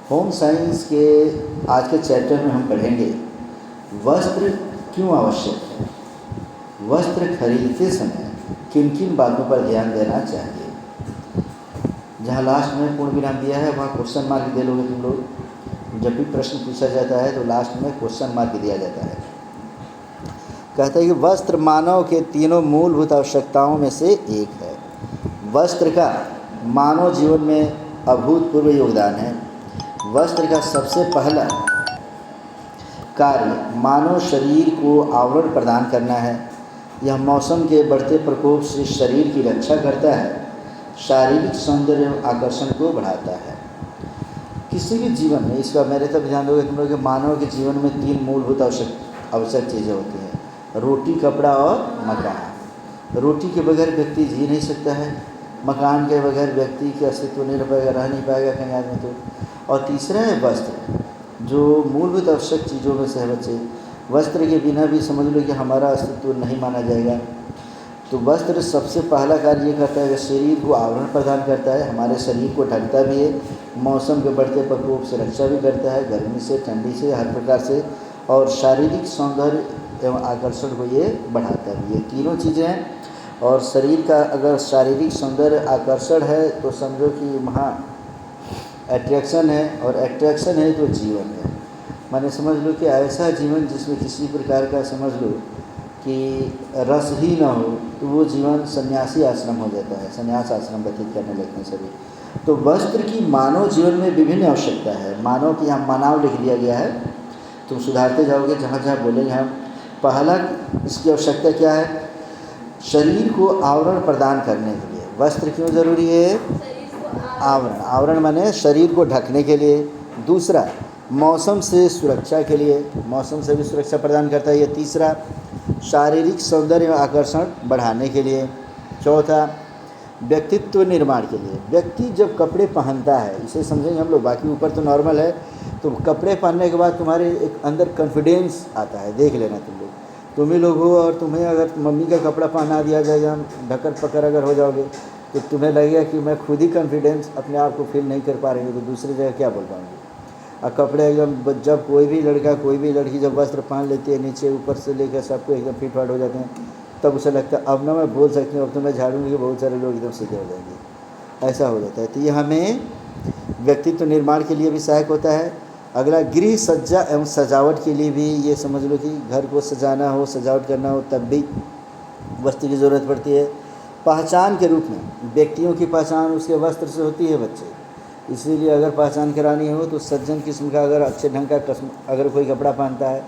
Home science के आज के चैप्टर में हम पढ़ेंगे वस्त्र क्यों आवश्यक है। वस्त्र खरीदते समय किन किन बातों पर ध्यान देना चाहिए। जहाँ लास्ट में पूर्ण विराम दिया है वहाँ क्वेश्चन मार्क दे लोगे तुम लोग। जब भी प्रश्न पूछा जाता है तो लास्ट में क्वेश्चन मार्क दिया जाता है। कहते हैं कि वस्त्र मानव के तीनों मूलभूत आवश्यकताओं में से एक है। वस्त्र का मानव जीवन में अभूतपूर्व योगदान है। वस्त्र का सबसे पहला कार्य मानव शरीर को आवरण प्रदान करना है। यह मौसम के बढ़ते प्रकोप से शरीर की रक्षा करता है, शारीरिक सौंदर्य एवं आकर्षण को बढ़ाता है। किसी भी जीवन में, इसका मेरे तक ध्यान दोगे तुम लोग कि मानव के जीवन में तीन मूलभूत आवश्यक चीज़ें होती हैं, रोटी, कपड़ा और मकान। रोटी के बगैर व्यक्ति जी नहीं सकता है, मकान के बगैर व्यक्ति के अस्तित्व नहीं रह पाएगा, रह नहीं पाएगा कहीं आदमी तो। और तीसरा है वस्त्र, जो मूलभूत आवश्यक चीज़ों में से है बच्चे। वस्त्र के बिना भी समझ लो कि हमारा अस्तित्व नहीं माना जाएगा। तो वस्त्र सबसे पहला कार्य ये करता है कि शरीर को आवरण प्रदान करता है, हमारे शरीर को ढकता भी है, मौसम के बढ़ते प्रकोप से रक्षा भी करता है, गर्मी से, ठंडी से, हर प्रकार से, और शारीरिक सौंदर्य एवं आकर्षण को ये बढ़ाता भी है। तीनों चीज़ें हैं। और शरीर का अगर शारीरिक सौंदर्य आकर्षण है तो समझो कि वहाँ अट्रैक्शन है, और अट्रैक्शन है तो जीवन है। माने समझ लो कि ऐसा जीवन जिसमें किसी प्रकार का समझ लो कि रस ही ना हो तो वो जीवन सन्यासी आश्रम हो जाता है, सन्यास आश्रम व्यतीत करने लगते हैं सभी। तो वस्त्र की मानव जीवन में विभिन्न आवश्यकता है। मानव की यहाँ मानव लिख दिया गया है, तुम सुधारते जाओगे जहाँ जहाँ बोलेंगे हम। पहला इसकी आवश्यकता क्या है, शरीर को आवरण प्रदान करने के लिए। वस्त्र क्यों ज़रूरी है, आवरण। आवरण माने शरीर को ढकने के लिए। दूसरा, मौसम से सुरक्षा के लिए, मौसम से भी सुरक्षा प्रदान करता है ये। तीसरा, शारीरिक सौंदर्य और आकर्षण बढ़ाने के लिए। चौथा, व्यक्तित्व निर्माण के लिए। व्यक्ति जब कपड़े पहनता है, इसे समझेंगे हम लोग, बाकी ऊपर तो नॉर्मल है, तो कपड़े पहनने के बाद तुम्हारे एक अंदर कॉन्फिडेंस आता है। देख लेना तुम लोग, तुम ही लोग हो और तुम्हें अगर मम्मी का कपड़ा पहना दिया जाएगा, ढकर पकड़ अगर हो जाओगे तो तुम्हें लगेगा कि मैं खुद ही कॉन्फिडेंस अपने आप को फील नहीं कर पा रही हूँ, तो दूसरी जगह क्या बोल पाऊँगी। और कपड़े एकदम, जब कोई भी लड़का कोई भी लड़की जब वस्त्र पहन लेती है, नीचे ऊपर से लेकर सबको एकदम फिट फाट हो जाते हैं, तब उसे लगता है अब ना मैं बोल सकती हूँ, अब तो मैं झाड़ूंगी कि बहुत सारे लोग एकदम सीधे हो जाएंगे। ऐसा हो जाता है। तो ये हमें व्यक्तित्व निर्माण के लिए भी सहायक होता है। अगला, गृह सज्जा एवं सजावट के लिए भी, ये समझ लो कि घर को सजाना हो, सजावट करना हो, तब भी वस्त्र की ज़रूरत पड़ती है। पहचान के रूप में, व्यक्तियों की पहचान उसके वस्त्र से होती है बच्चे। इसीलिए अगर पहचान करानी हो तो सज्जन किस्म का, अगर अच्छे ढंग का अगर कोई कपड़ा पहनता है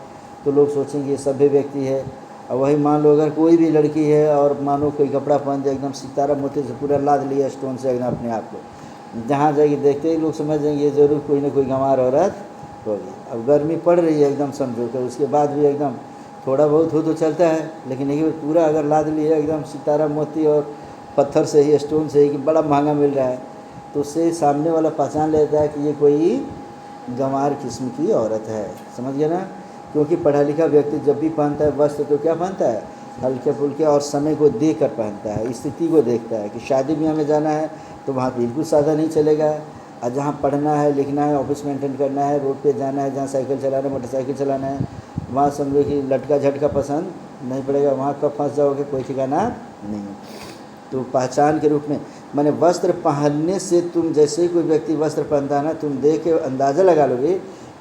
तो लोग सोचेंगे ये सभ्य व्यक्ति है। और वही मान लो अगर कोई भी लड़की है और मानो कोई कपड़ा पहन दे, एकदम सितारा मोती से पूरा लाद लिया स्टोन से एकदम अपने आप को, जहाँ जाएगी देखते ही लोग समझ जाएंगे ये ज़रूर कोई ना कोई गंवार औरत होगी। अब गर्मी पड़ रही है एकदम समझो, कि उसके बाद भी एकदम थोड़ा बहुत हो तो चलता है, लेकिन ये पूरा अगर लाद लिया एकदम सितारा मोती और पत्थर से ही, स्टोन से ही, कि बड़ा महंगा मिल रहा है, तो उससे सामने वाला पहचान लेता है कि ये कोई गंवार किस्म की औरत है। समझ गया ना। क्योंकि पढ़ा लिखा व्यक्ति जब भी पहनता है वस्त्र तो क्या पहनता है, हल्के फुल्के और समय को देख कर पहनता है, स्थिति को देखता है। कि शादी ब्याह में जाना है तो वहाँ बिल्कुल सादा नहीं चलेगा, और जहाँ पढ़ना है, लिखना है, ऑफिस मेंटेन करना है, रोड पे जाना है, जहाँ साइकिल चलाना है, मोटरसाइकिल चलाना है, वहाँ समझो कि लटका झटका पसंद नहीं पड़ेगा, वहाँ कब फंस जाओगे कोई ठिकाना नहीं। तो पहचान के रूप में, माने वस्त्र पहनने से तुम, जैसे ही कोई व्यक्ति वस्त्र पहनता है ना, तुम देख के अंदाज़ा लगा लोगे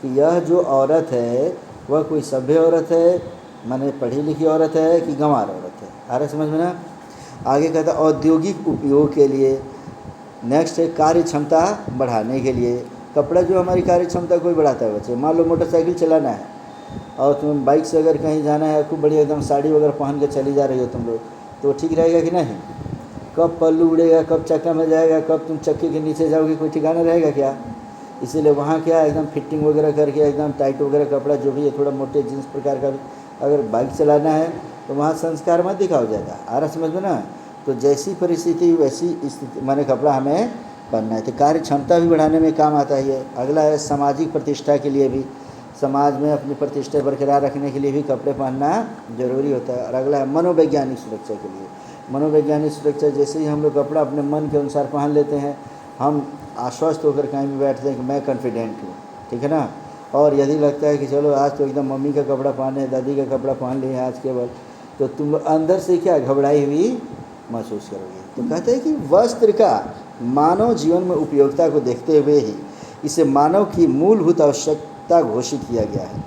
कि यह जो औरत है वह कोई सभ्य औरत है, माने पढ़ी लिखी औरत है कि गंवार औरत है। आ रहा समझ में ना। आगे कहता है औद्योगिक उपयोग के लिए। नेक्स्ट है कार्य क्षमता बढ़ाने के लिए। कपड़ा जो हमारी कार्य क्षमता को भी बढ़ाता है बच्चे। मान लो मोटरसाइकिल चलाना है और तुम बाइक से अगर कहीं जाना है, खूब बढ़िया एकदम साड़ी वगैरह पहन के चली जा रही हो तुम लोग, तो ठीक रहेगा कि नहीं। कब पल्लू उड़ेगा, कब चक्का में जाएगा, कब तुम चक्के के नीचे जाओगे, कोई ठिकाना रहेगा क्या। इसीलिए वहाँ क्या एकदम फिटिंग वगैरह करके एकदम टाइट वगैरह कपड़ा जो भी है, थोड़ा मोटे जींस प्रकार का, अगर बाइक चलाना है तो वहाँ संस्कार मत दिखाओ ज़्यादा। आ रहा समझ में ना। तो जैसी परिस्थिति वैसी स्थिति माने कपड़ा हमें पहनना है। तो कार्य क्षमता भी बढ़ाने में काम आता है ये। अगला है सामाजिक प्रतिष्ठा के लिए भी, समाज में अपनी प्रतिष्ठा बरकरार रखने के लिए भी कपड़े पहनना जरूरी होता है। और अगला है मनोवैज्ञानिक सुरक्षा के लिए। मनोवैज्ञानिक सुरक्षा, जैसे ही हम लोग कपड़ा अपने मन के अनुसार पहन लेते हैं हम आश्वस्त होकर कहीं भी बैठते हैं कि मैं कॉन्फिडेंट हूँ, ठीक है ना। और यदि लगता है कि चलो आज तो एकदम मम्मी का कपड़ा पहने, दादी का कपड़ा पहन लिए आज केवल, तो तुम लोग अंदर से क्या घबराई हुई महसूस करोगे। तो कहते हैं कि वस्त्र का मानव जीवन में उपयोगिता को देखते हुए ही इसे मानव की मूलभूत आवश्यकता घोषित किया गया है।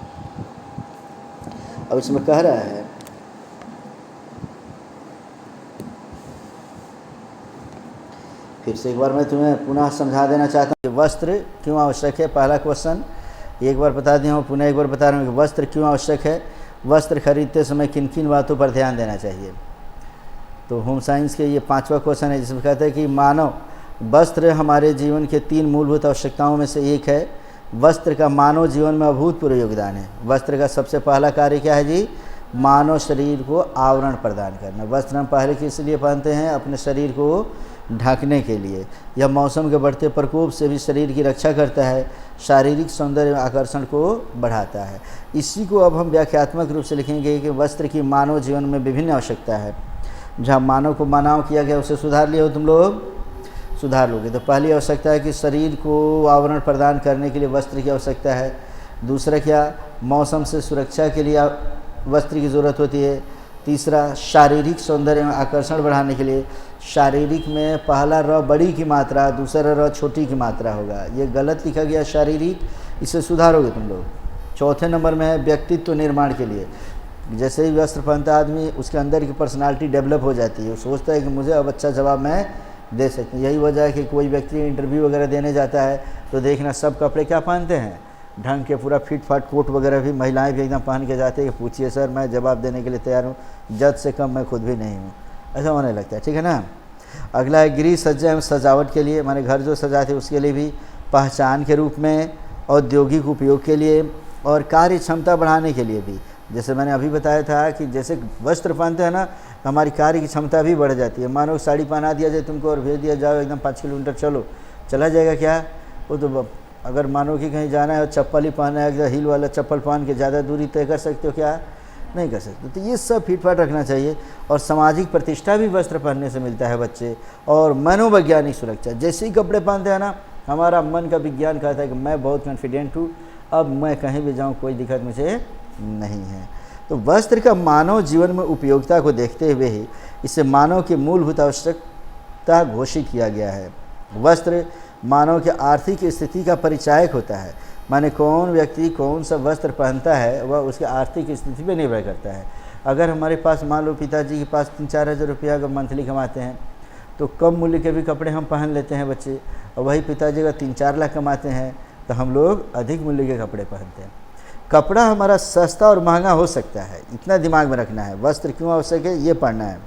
अब इसमें कह रहा है, फिर से एक बार मैं तुम्हें पुनः समझा देना चाहता हूँ कि वस्त्र क्यों आवश्यक है। पहला क्वेश्चन एक बार बता दिया हूँ, पुनः एक बार बता रहा हूँ कि वस्त्र क्यों आवश्यक है। वस्त्र खरीदते समय किन किन बातों पर ध्यान देना चाहिए। तो होम साइंस के ये 5वां क्वेश्चन है, जिसमें कहते हैं कि मानव वस्त्र हमारे जीवन के 3 मूलभूत आवश्यकताओं में से एक है। वस्त्र का मानव जीवन में अभूतपूर्व योगदान है। वस्त्र का सबसे पहला कार्य क्या है जी? मानव शरीर को आवरण प्रदान करना। वस्त्र हम पहले किस लिए पहनते हैं? अपने शरीर को ढकने के लिए। यह मौसम के बढ़ते प्रकोप से भी शरीर की रक्षा करता है, शारीरिक सौंदर्य आकर्षण को बढ़ाता है। इसी को अब हम व्याख्यात्मक रूप से लिखेंगे कि वस्त्र की मानव जीवन में विभिन्न आवश्यकता है। जहाँ मानव को मानव किया गया उसे सुधार लिए हो तुम लोग, सुधार लोगे। तो पहली आवश्यकता है कि शरीर को आवरण प्रदान करने के लिए वस्त्र की आवश्यकता है। दूसरा क्या? मौसम से सुरक्षा के लिए वस्त्र की ज़रूरत होती है। तीसरा, शारीरिक सौंदर्य में आकर्षण बढ़ाने के लिए। शारीरिक में पहला र बड़ी की मात्रा, दूसरा र छोटी की मात्रा होगा, ये गलत लिखा गया शारीरिक, इसे सुधारोगे तुम लोग। चौथे नंबर में है व्यक्तित्व निर्माण के लिए। जैसे ही वस्त्र पहनता आदमी, उसके अंदर की पर्सनालिटी डेवलप हो जाती है। वो सोचता है कि मुझे अब अच्छा जवाब मैं दे सकती हूँ। यही वजह है कि कोई व्यक्ति इंटरव्यू वगैरह देने जाता है तो देखना सब कपड़े क्या पहनते हैं, ढंग के पूरा फिट फाट कोट वगैरह भी महिलाएं भी एकदम पहन के जाते हैं कि पूछिए सर मैं जवाब देने के लिए तैयार हूँ, जज से कम मैं खुद भी नहीं हूँ, ऐसा होने लगता है, ठीक है ना। अगला है गृह सज्जा एवं सजावट के लिए, माने घर जो सजाते उसके लिए भी, पहचान के रूप में, औद्योगिक उपयोग के लिए और कार्य क्षमता बढ़ाने के लिए भी। जैसे मैंने अभी बताया था कि जैसे वस्त्र पहनते हैं ना तो हमारी कार्य की क्षमता भी बढ़ जाती है। मानो साड़ी पहना दिया जाए तुमको और भेज दिया जाओ एकदम 5 किलोमीटर चलो, चला जाएगा क्या? वो तो अगर मानो कि कहीं जाना है और चप्पल ही पहना है, अगर हील वाला चप्पल पहन के ज़्यादा दूरी तय कर सकते हो क्या? नहीं कर सकते। तो ये सब फिट फाट रखना चाहिए। और सामाजिक प्रतिष्ठा भी वस्त्र पहनने से मिलता है बच्चे। और मनोवैज्ञानिक सुरक्षा, जैसे ही कपड़े पहनते हैं ना हमारा मन का विज्ञान कहता है कि मैं बहुत कॉन्फिडेंट हूँ, अब मैं कहीं भी जाऊँ कोई दिक्कत मुझे नहीं है। तो वस्त्र का मानव जीवन में उपयोगिता को देखते हुए ही इसे मानव की मूलभूत आवश्यकता घोषित किया गया है। वस्त्र मानव के आर्थिक स्थिति का परिचायक होता है। माने कौन व्यक्ति कौन सा वस्त्र पहनता है वह उसके आर्थिक स्थिति पर निर्भर करता है। अगर हमारे पास मान लो पिताजी के पास 3-4 हज़ार रुपया अगर मंथली कमाते हैं तो कम मूल्य के भी कपड़े हम पहन लेते हैं बच्चे, और वही पिताजी अगर 3-4 लाख कमाते हैं तो हम लोग अधिक मूल्य के कपड़े पहनते हैं। कपड़ा हमारा सस्ता और महंगा हो सकता है, इतना दिमाग में रखना है। वस्त्र क्यों आवश्यक है ये पढ़ना है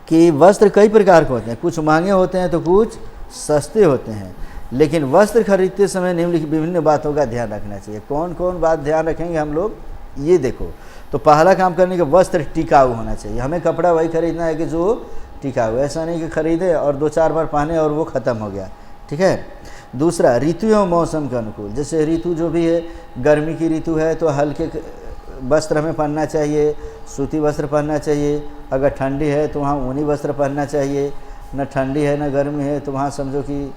कि वस्त्र कई प्रकार के होते हैं, कुछ महंगे होते हैं तो कुछ सस्ते होते हैं। लेकिन वस्त्र खरीदते समय निम्नलिखित विभिन्न बातों का ध्यान रखना चाहिए। कौन कौन बात ध्यान रखेंगे हम लोग, ये देखो। तो पहला काम करने के वस्त्र टिकाऊ होना चाहिए। हमें कपड़ा वही खरीदना है कि जो टिकाऊ, ऐसा नहीं कि खरीदे और 2-4 बार पहने और वो ख़त्म हो गया, ठीक है। दूसरा, ऋतु एवं मौसम के अनुकूल। जैसे ऋतु जो भी है, गर्मी की ऋतु है तो हल्के वस्त्र हमें पहनना चाहिए, सूती वस्त्र पहनना चाहिए। अगर ठंडी है तो वहाँ ऊनी वस्त्र पहनना चाहिए। न ठंडी है न गर्मी है तो वहाँ समझो कि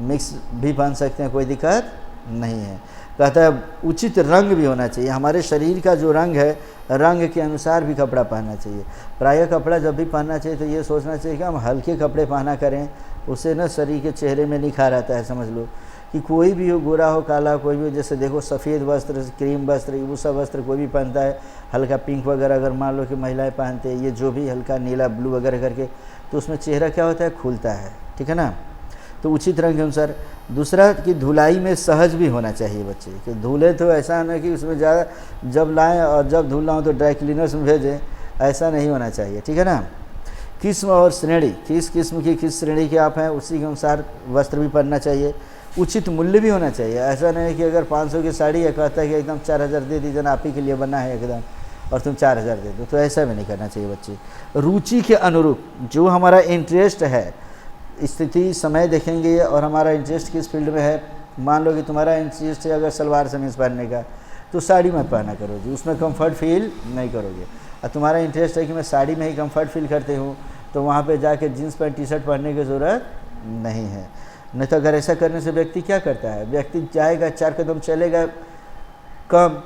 मिक्स भी पहन सकते हैं, कोई दिक्कत नहीं है। कहता है उचित रंग भी होना चाहिए। हमारे शरीर का जो रंग है, रंग के अनुसार भी कपड़ा पहनना चाहिए। प्रायः कपड़ा जब भी पहनना चाहिए तो ये सोचना चाहिए कि हम हल्के कपड़े पहना करें, उससे ना शरीर के चेहरे में निखार आता है। समझ लो कि कोई भी हो, गोरा हो काला कोई भी हो, जैसे देखो सफ़ेद वस्त्र, क्रीम वस्त्र, वो सब वस्त्र कोई भी पहनता है, हल्का पिंक वगैरह अगर मान लो कि महिलाएं पहनते हैं, ये जो भी हल्का नीला ब्लू वगैरह करके, तो उसमें चेहरा क्या होता है, खुलता है, ठीक है ना। तो उचित रंग के अनुसार। दूसरा कि धुलाई में सहज भी होना चाहिए बच्चे, कि धुले तो ऐसा ना कि उसमें ज़्यादा जब लाएँ और जब धुलना हो तो ड्राई क्लीनर्स में भेजें, ऐसा नहीं होना चाहिए, ठीक है ना। किस्म और श्रेणी, किस किस्म की किस श्रेणी के आप हैं उसी के अनुसार वस्त्र भी पहनना चाहिए। उचित मूल्य भी होना चाहिए। ऐसा नहीं कि अगर 500 की साड़ी है कहता है कि एकदम 4000 दे दीजिए ना, आप ही के लिए बना है एकदम, और तुम 4000 दे दो, तो ऐसा भी नहीं करना चाहिए बच्चे। रुचि के अनुरूप, जो हमारा इंटरेस्ट है, स्थिति समय देखेंगे और हमारा इंटरेस्ट किस फील्ड में है। मान लो कि तुम्हारा इंटरेस्ट है अगर सलवार समीज पहनने का, तो साड़ी में पहना करोगे, उसमें कंफर्ट फील नहीं करोगे। और तुम्हारा इंटरेस्ट है कि मैं साड़ी में ही कंफर्ट फील करते हूँ, तो वहाँ पे जाके जीन्स पैंट टी शर्ट पहनने की ज़रूरत नहीं है। नहीं तो अगर ऐसा करने से व्यक्ति क्या करता है, व्यक्ति जाएगा 4 कदम चलेगा कम,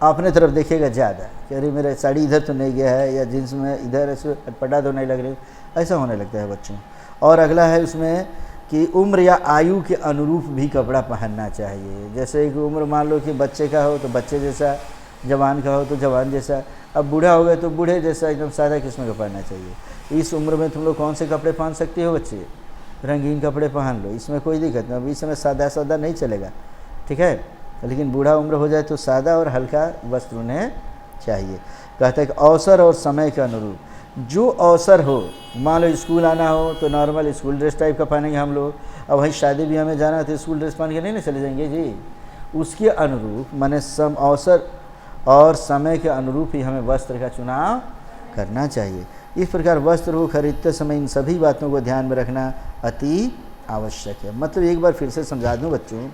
अपने तरफ देखेगा ज़्यादा कि अरे मेरा साड़ी इधर तो नहीं गया है, या जींस में इधर ऐसे अटपटा तो नहीं लग रही, ऐसा होने लगता है बच्चों। और अगला है उसमें कि उम्र या आयु के अनुरूप भी कपड़ा पहनना चाहिए। जैसे कि उम्र मान लो कि बच्चे का हो तो बच्चे जैसा, जवान का हो तो जवान जैसा, अब बूढ़ा हो गए तो बूढ़े जैसा एकदम सादा किस्म का पहनना चाहिए। इस उम्र में तुम लोग कौन से कपड़े पहन सकते हो बच्चे, रंगीन कपड़े पहन लो, इसमें कोई दिक्कत नहीं। अब इस समय सादा सादा नहीं चलेगा, ठीक है, लेकिन बूढ़ा उम्र हो जाए तो सादा और हल्का वस्त्र उन्हें चाहिए। कहते हैं कि अवसर और समय के अनुरूप, जो अवसर हो, मान लो स्कूल आना हो तो नॉर्मल स्कूल ड्रेस टाइप का पहनेंगे हम लोग, अब वहीं शादी ब्याह में जाना है तो स्कूल ड्रेस पहन के नहीं ना चले जाएंगे जी, उसके अनुरूप माने सम अवसर और समय के अनुरूप ही हमें वस्त्र का चुनाव करना चाहिए। इस प्रकार वस्त्र को खरीदते समय इन सभी बातों को ध्यान में रखना अति आवश्यक है। मतलब एक बार फिर से समझा दूं बच्चों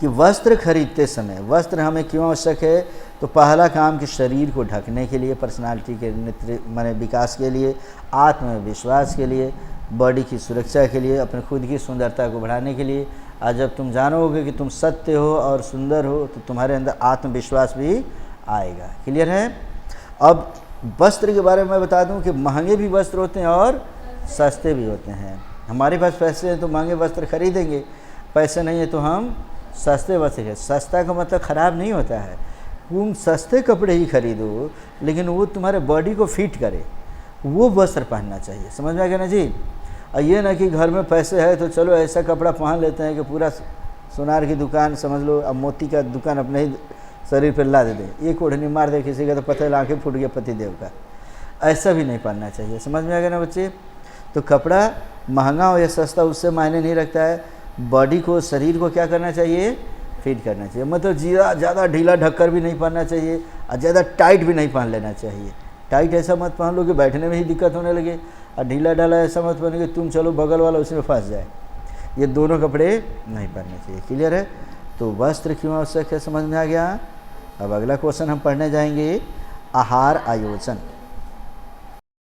कि वस्त्र खरीदते समय वस्त्र हमें क्यों आवश्यक है, तो पहला काम कि शरीर को ढकने के लिए, पर्सनालिटी के माने विकास के लिए, आत्मविश्वास के लिए, बॉडी की सुरक्षा के लिए, अपने खुद की सुंदरता को बढ़ाने के लिए। आज जब तुम जानोगे कि तुम सत्य हो और सुंदर हो तो तुम्हारे अंदर आत्मविश्वास भी आएगा। क्लियर है। अब वस्त्र के बारे में मैं बता दूं कि महंगे भी वस्त्र होते हैं और सस्ते भी होते हैं। हमारे पास पैसे हैं तो महंगे वस्त्र खरीदेंगे, पैसे नहीं है तो हम सस्ते वस्त्र है। सस्ता का मतलब ख़राब नहीं होता है, तुम सस्ते कपड़े ही खरीदो लेकिन वो तुम्हारे बॉडी को फिट करे, वो वस्त्र पहनना चाहिए। समझ में आ गया ना जी। और ये ना कि घर में पैसे है तो चलो ऐसा कपड़ा पहन लेते हैं कि पूरा सोनार की दुकान समझ लो, अब मोती का दुकान अपने ही शरीर पर ला दे, एक ओढ़नी मार दे किसी का तो पता आँखें फूट गया पतिदेव का, ऐसा भी नहीं पहनना चाहिए। समझ में आ गया ना बच्चे। तो कपड़ा महंगा हो या सस्ता उससे मायने नहीं रखता है, बॉडी को, शरीर को क्या करना चाहिए, फिट करना चाहिए। मतलब ज़्यादा ढीला ढककर भी नहीं पहनना चाहिए और ज़्यादा टाइट भी नहीं पहन लेना चाहिए। टाइट ऐसा मत पहन लो कि बैठने में ही दिक्कत होने लगे, और ढीला ढाला ऐसा मत पहने कि तुम चलो बगल वाला उसमें फंस जाए। ये दोनों कपड़े नहीं पहनने चाहिए। क्लियर है। तो वस्त्र क्यों आवश्यक है समझ में आ गया। अब अगला क्वेश्चन हम पढ़ने जाएंगे, आहार आयोजन।